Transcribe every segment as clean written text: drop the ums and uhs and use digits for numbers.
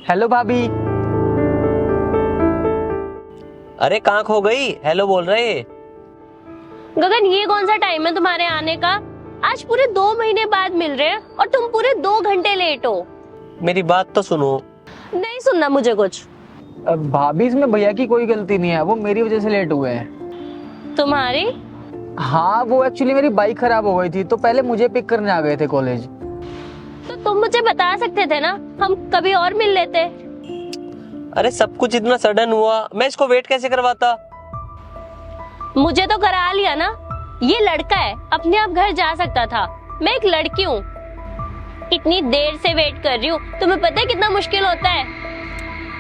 Hello भाभी। अरे कहाँ खो गई? हेलो बोल रहे। गगन, ये कौन सा टाइम है तुम्हारे आने का? आज पूरे 2 महीने बाद मिल रहे हैं और तुम पूरे 2 घंटे लेट हो। मेरी बात तो सुनो। नहीं सुनना मुझे कुछ। भाभी इसमें भैया की कोई गलती नहीं है, वो मेरी वजह से लेट हुए हैं। तुम्हारी? हाँ, वो एक्चुअली मेरी बाइक खराब हो गई थी तो पहले मुझे पिक करने आ गए थे कॉलेज। तो तुम मुझे बता सकते थे ना, हम कभी और मिल लेते। अरे सब कुछ इतना सडन हुआ, मैं इसको वेट कैसे करवाता? मुझे तो करा लिया ना। ये लड़का है, अपने आप घर जा सकता था। मैं एक लड़की हूँ, इतनी देर से वेट कर रही हूँ। तुम्हें पता है कितना मुश्किल होता है?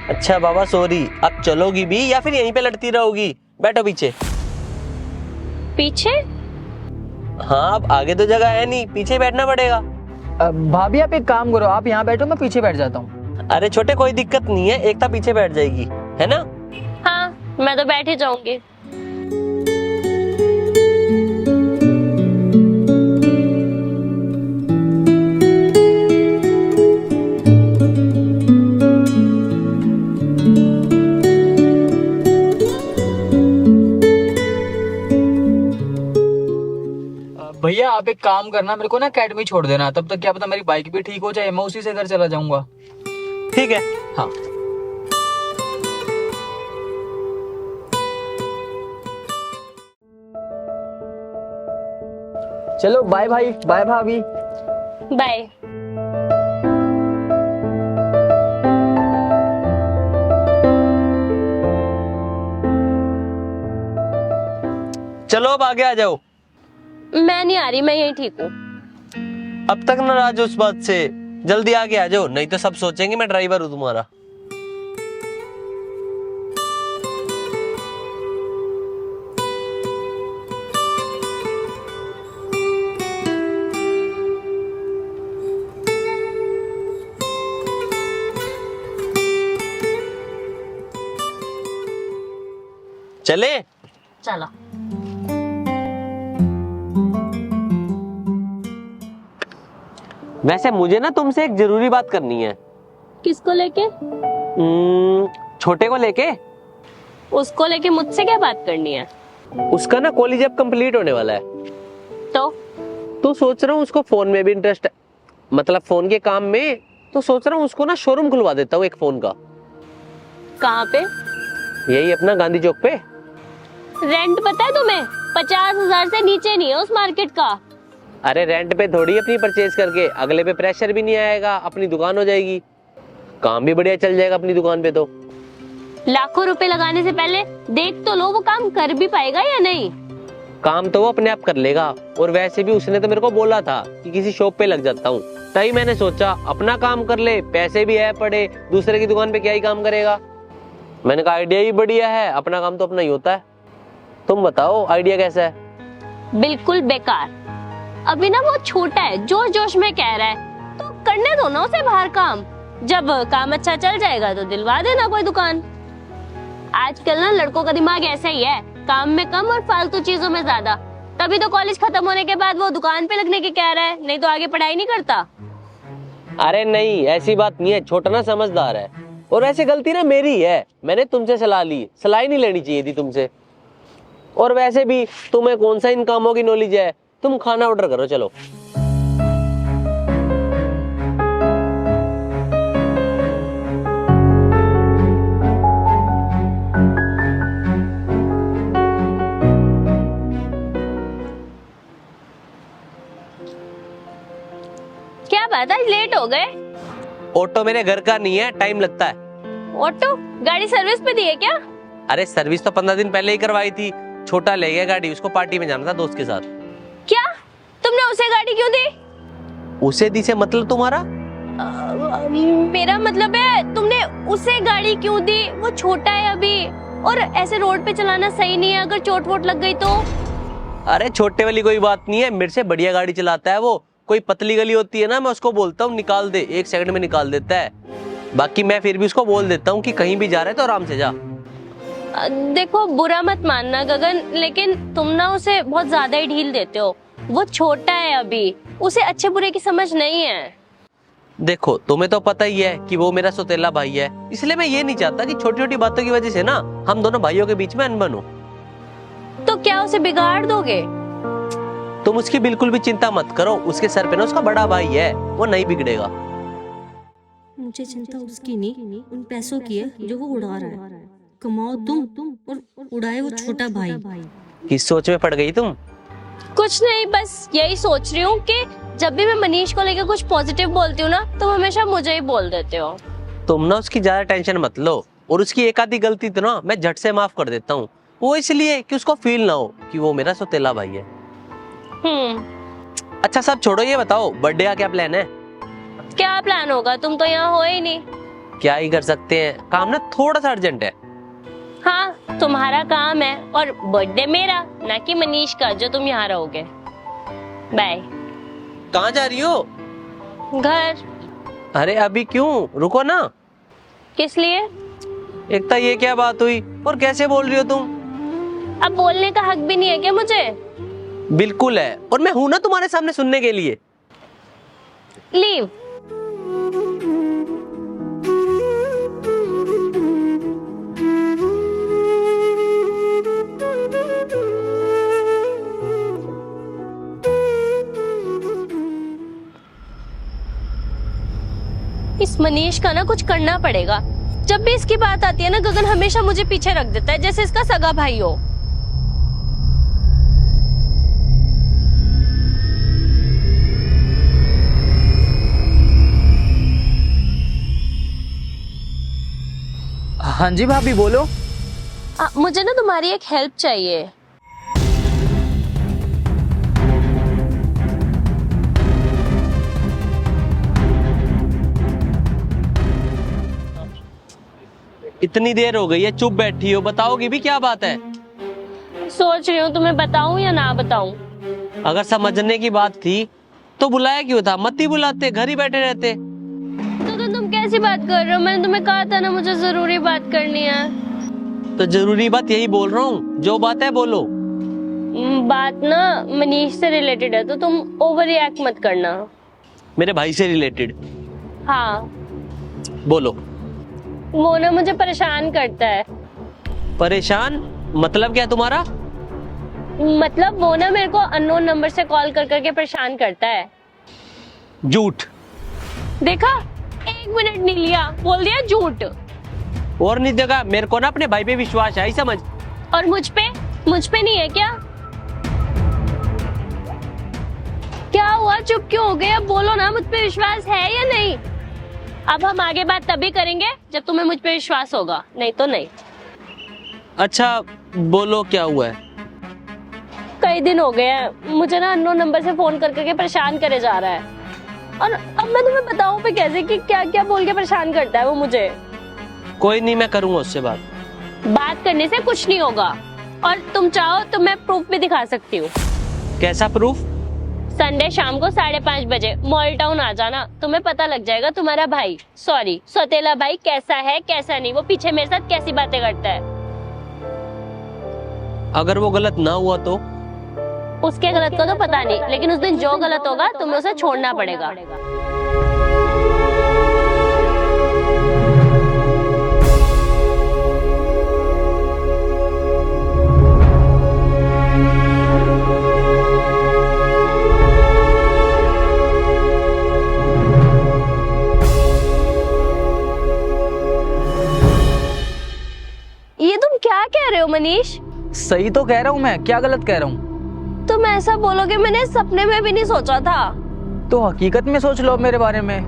अच्छा बाबा सॉरी। अब चलोगी भी या फिर यहीं पे लड़ती रहोगी? बैठो पीछे। पीछे? हाँ, अब आगे तो जगह है नहीं, पीछे बैठना पड़ेगा। भाभी आप एक काम करो, आप यहाँ बैठो, मैं पीछे बैठ जाता हूँ। अरे छोटे कोई दिक्कत नहीं है, एकता पीछे बैठ जाएगी, है ना? हाँ, मैं तो बैठ ही जाऊंगी। भैया आप एक काम करना, मेरे को ना अकेडमी छोड़ देना, तब तक क्या पता मेरी बाइक भी ठीक हो जाए, मैं उसी से घर चला जाऊंगा। ठीक है। हाँ चलो, बाय भाई, बाय भाभी। बाय। चलो अब आगे आ जाओ। मैं नहीं आ रही, मैं यहीं ठीक हूँ। अब तक नाराज हो उस बात से? जल्दी आगे आ जाओ, नहीं तो सब सोचेंगे मैं ड्राइवर हूँ तुम्हारा। चले? चलो। वैसे मुझे ना तुमसे एक जरूरी बात करनी है। किसको लेके? छोटे को लेके। उसको लेके मुझसे क्या बात करनी है? उसका ना कॉलेज अब कंप्लीट होने वाला है, तो सोच रहा हूँ उसको फोन में भी इंटरेस्ट है, मतलब फोन के काम में। तो सोच रहा हूँ उसको ना शोरूम खुलवा देता हूँ एक फोन का। कहाँ पे? यही अपना गांधी चौक पे। रेंट पता है तुम्हें? 50,000 से नीचे नहीं है उस मार्केट का। अरे रेंट पे थोड़ी अपनी परचेज करके, अगले पे प्रेशर भी नहीं आएगा, अपनी दुकान हो जाएगी, काम भी बढ़िया चल जाएगा अपनी दुकान पे। तो लाखों रुपए लगाने से पहले देख तो लो वो काम कर भी पाएगा या नहीं। काम तो वो अपने आप कर लेगा, और वैसे भी उसने तो मेरे को बोला था कि किसी शॉप पे लग जाता हूँ। तभी मैंने सोचा अपना काम कर ले, पैसे भी है पड़े, दूसरे की दुकान पे क्या ही काम करेगा। मैंने कहा आइडिया ही बढ़िया है, अपना काम तो अपना ही होता है। तुम बताओ आइडिया कैसा है? बिल्कुल बेकार। अभी ना वो छोटा है, जोश जोश में कह रहा है, तो करने दो ना उसे बाहर काम। जब काम अच्छा चल जाएगा तो दिलवा देना कोई दुकान। आजकल ना लड़कों का दिमाग ऐसा ही है, काम में कम और फालतू चीजों में ज्यादा। तभी तो कॉलेज खत्म होने के बाद वो दुकान पे लगने की कह रहा है, नहीं तो आगे पढ़ाई नहीं करता। अरे नहीं, ऐसी बात नहीं है, छोटा ना समझदार है। और वैसे गलती ना मेरी है, मैंने तुमसे सलाह ली, सलाह ही नहीं लेनी चाहिए थी तुमसे। और वैसे भी तुम्हें कौन सा इन कामों की नॉलेज है? तुम खाना ऑर्डर करो, चलो। क्या बात है, लेट हो गए? ऑटो मेरे घर का नहीं है, टाइम लगता है। ऑटो गाड़ी सर्विस पे दी है क्या? अरे सर्विस तो 15 दिन पहले ही करवाई थी। छोटा ले गया गाड़ी, उसको पार्टी में जाना था दोस्त के साथ। क्या? तुमने उसे गाड़ी क्यों दी? उसे दी से मतलब तुम्हारा? मेरा मतलब है तुमने उसे गाड़ी क्यों दी? वो छोटा है अभी, और ऐसे रोड पे चलाना सही नहीं है, अगर चोट वोट लग गई तो। अरे छोटे वाली कोई बात नहीं है, मेरे से बढ़िया गाड़ी चलाता है वो। कोई पतली गली होती है ना, मैं उसको बोलता हूँ निकाल दे, 1 सेकंड में निकाल देता है। बाकी मैं फिर भी उसको बोल देता हूँ कि कहीं भी जा रहा है तो आराम से जा। देखो बुरा मत मानना गगन, लेकिन तुम ना उसे बहुत ज्यादा ही ढील देते हो। वो छोटा है अभी, उसे अच्छे बुरे की समझ नहीं है। देखो तुम्हें तो पता ही है कि वो मेरा सौतेला भाई है, इसलिए मैं ये नहीं चाहता कि छोटी छोटी बातों की वजह से ना हम दोनों भाइयों के बीच में अनबन हो। तो क्या उसे बिगाड़ दोगे? तुम उसकी बिल्कुल भी चिंता मत करो, उसके सर पे ना उसका बड़ा भाई है, वो नहीं बिगड़ेगा। मुझे चिंता उसकी नहीं, उन पैसों की है जो वो उड़ा रहा है। कमाओ तुम और उड़ाए वो छोटा भाई। किस सोच में पड़ गई तुम? कुछ नहीं, बस यही सोच रही हूँ कि जब भी मैं मनीष को लेकर कुछ पॉजिटिव बोलती हूँ ना, तुम हमेशा मुझे ही बोल देते हो। तुम ना उसकी ज्यादा टेंशन मत लो, और उसकी एक आधी गलती तो ना मैं झट से माफ कर देता हूँ, वो इसलिए कि उसको फील ना हो कि वो मेरा सौतेला भाई है। अच्छा सब छोड़ो, ये बताओ बर्थडे का क्या प्लान है? क्या प्लान होगा, तुम तो यहाँ हो ही नहीं। क्या ही कर सकते हैं, काम ना थोड़ा सा अर्जेंट है। हाँ, तुम्हारा काम है और बर्थडे मेरा, ना कि मनीष का जो तुम यहाँ रहोगे। बाय। कहाँ जा रही हो? घर। अरे अभी क्यों, रुको ना। किस लिए? एक तो ये क्या बात हुई, और कैसे बोल रही हो तुम? अब बोलने का हक भी नहीं है क्या मुझे? बिल्कुल है, और मैं हूं ना तुम्हारे सामने सुनने के लिए। लीव। इस मनीष का ना कुछ करना पड़ेगा। जब भी इसकी बात आती है ना, गगन हमेशा मुझे पीछे रख देता है, जैसे इसका सगा भाई हो। हाँ जी भाभी बोलो। मुझे ना तुम्हारी एक हेल्प चाहिए। इतनी देर हो गई है, चुप बैठी हो, बताओगी भी क्या बात है? सोच रही हूँ तुम्हें बताऊं या ना बताऊं। अगर समझने की बात थी तो बुलाया क्यों था, मत ही बुलाते, घर ही बैठे रहते। तो तुम कैसी बात कर रहे हो? मैंने तुम्हें कहा था ना मुझे जरूरी बात करनी है। तो जरूरी बात यही बोल रहा हूँ, जो बात है बोलो। बात ना मनीष से रिलेटेड है, तो तुम ओवर रिएक्ट मत करना। मेरे भाई से रिलेटेड? हाँ। बोलो। वो ना मुझे परेशान करता है। परेशान? मतलब क्या तुम्हारा? मतलब वो ना मेरे को अननोन नंबर से कॉल कर करके परेशान करता है। झूठ। देखा, 1 मिनट नहीं लिया, बोल दिया झूठ। और नहीं देखा, मेरे को ना अपने भाई पे विश्वास है, समझ। और मुझ पे नहीं है क्या? क्या हुआ, चुप क्यों हो गए? अब बोलो ना, मुझ पे विश्वास है या नहीं? अब हम आगे बात तभी करेंगे जब तुम्हें मुझ पे विश्वास होगा, नहीं तो नहीं। अच्छा बोलो क्या हुआ है? कई दिन हो गए हैं, मुझे ना अननोन नंबर से फोन कर करके परेशान करे जा रहा है। और अब मैं तुम्हें बताऊं पे कैसे कि क्या क्या बोल के परेशान करता है वो मुझे। कोई नहीं, मैं करूंगा उससे बात। बात करने से कुछ नहीं होगा, और तुम चाहो तो मैं प्रूफ भी दिखा सकती हूँ। कैसा प्रूफ? संडे शाम को 5:30 बजे मॉल टाउन आ जाना, तुम्हें पता लग जाएगा तुम्हारा भाई, सॉरी सौतेला भाई कैसा है कैसा नहीं, वो पीछे मेरे साथ कैसी बातें करता है। अगर वो गलत ना हुआ तो? उसके गलत का तो पता नहीं, लेकिन उस दिन जो गलत होगा तुम्हें उसे छोड़ना पड़ेगा। ये तुम क्या कह रहे हो मनीष? सही तो कह रहा हूँ मैं, क्या गलत कह रहा हूँ? तुम ऐसा बोलोगे मैंने सपने में भी नहीं सोचा था। तो हकीकत में सोच लो मेरे बारे में।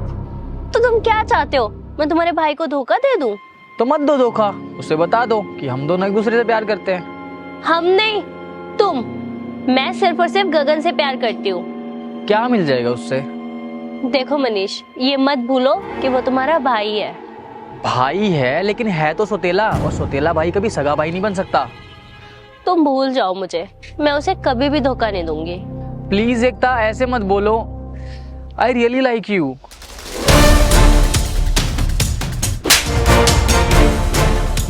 तो तुम क्या चाहते हो, मैं तुम्हारे भाई को धोखा दे दूं? तो मत दो धोखा, उसे बता दो कि हम दोनों एक दूसरे से प्यार करते हैं। हम नहीं, तुम। मैं सिर्फ और सिर्फ गगन से प्यार करती हूँ। क्या मिल जाएगा उससे? देखो मनीष, ये मत भूलो कि वो तुम्हारा भाई है। भाई है, लेकिन है तो सौतेला, और सौतेला भाई कभी सगा भाई नहीं बन सकता। तुम भूल जाओ मुझे, मैं उसे कभी भी धोखा नहीं दूंगी। प्लीज एकता ऐसे मत बोलो, आई रियली लाइक यू।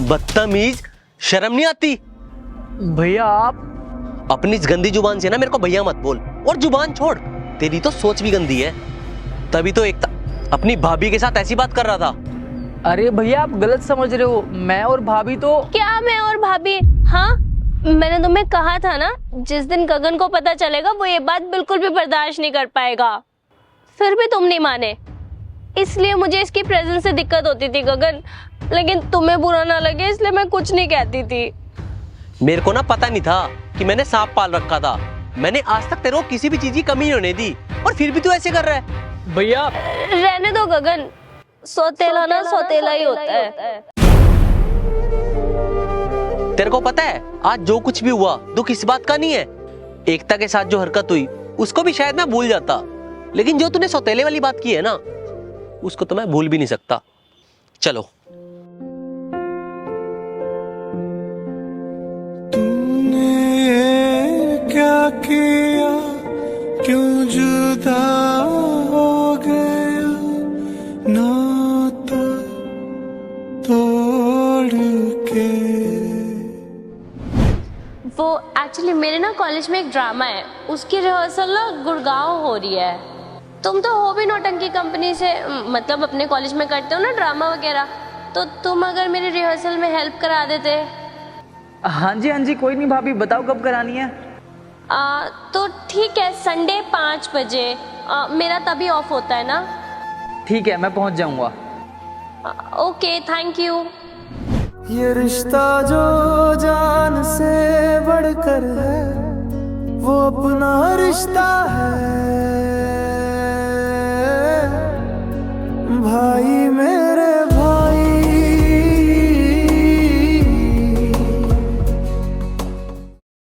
बदतमीज, शर्म नहीं आती? भैया आप अपनी इस गंदी जुबान से ना मेरे को भैया मत बोल, और जुबान छोड़, तेरी तो सोच भी गंदी है। तभी तो एकता अपनी भाभी के साथ ऐसी बात कर रहा था। अरे भैया आप गलत समझ रहे हो, मैं और भाभी तो क्या मैं और भाभी? हाँ, मैंने तुम्हें कहा था ना, जिस दिन गगन को पता चलेगा वो ये बात बिल्कुल भी बर्दाश्त नहीं कर पाएगा। फिर भी तुम नहीं माने, इसलिए मुझे इसकी प्रेजेंस से दिक्कत होती थी गगन, लेकिन तुम्हें बुरा ना लगे इसलिए मैं कुछ नहीं कहती थी। मेरे को ना पता नहीं था कि मैंने सांप पाल रखा था। मैंने आज तक तेरे को किसी भी चीज की कमी नहीं होने दी, और फिर भी तू ऐसे कर रहा है। भैया रहने दो गगन, सौतेला ना सौतेला ही होता है। तेरे को पता है आज जो कुछ भी हुआ दुख इस बात का नहीं है, एकता के साथ जो हरकत हुई उसको भी शायद मैं भूल जाता, लेकिन जो तूने सौतेले वाली बात की है ना, उसको तो मैं भूल भी नहीं सकता। चलो। तूने ये क्या किया, क्यों जुदा हो गया, नाता तोड़ के। वो एक्चुअली मेरे ना कॉलेज में एक ड्रामा है, उसकी रिहर्सल ना गुड़गांव हो रही है। तुम तो हो भी नौटंकी कंपनी से, मतलब अपने कॉलेज में करते हो ना ड्रामा वगैरह, तो तुम अगर मेरी रिहर्सल में हेल्प करा देते। हाँ जी कोई नहीं भाभी, बताओ कब करानी है। तो ठीक है, संडे 5 बजे, मेरा तभी ऑफ होता है ना। ठीक है मैं पहुंच जाऊंगा। Okay thank you. ये रिश्ता जो जान से बढ़कर है, वो अपना रिश्ता है भाई में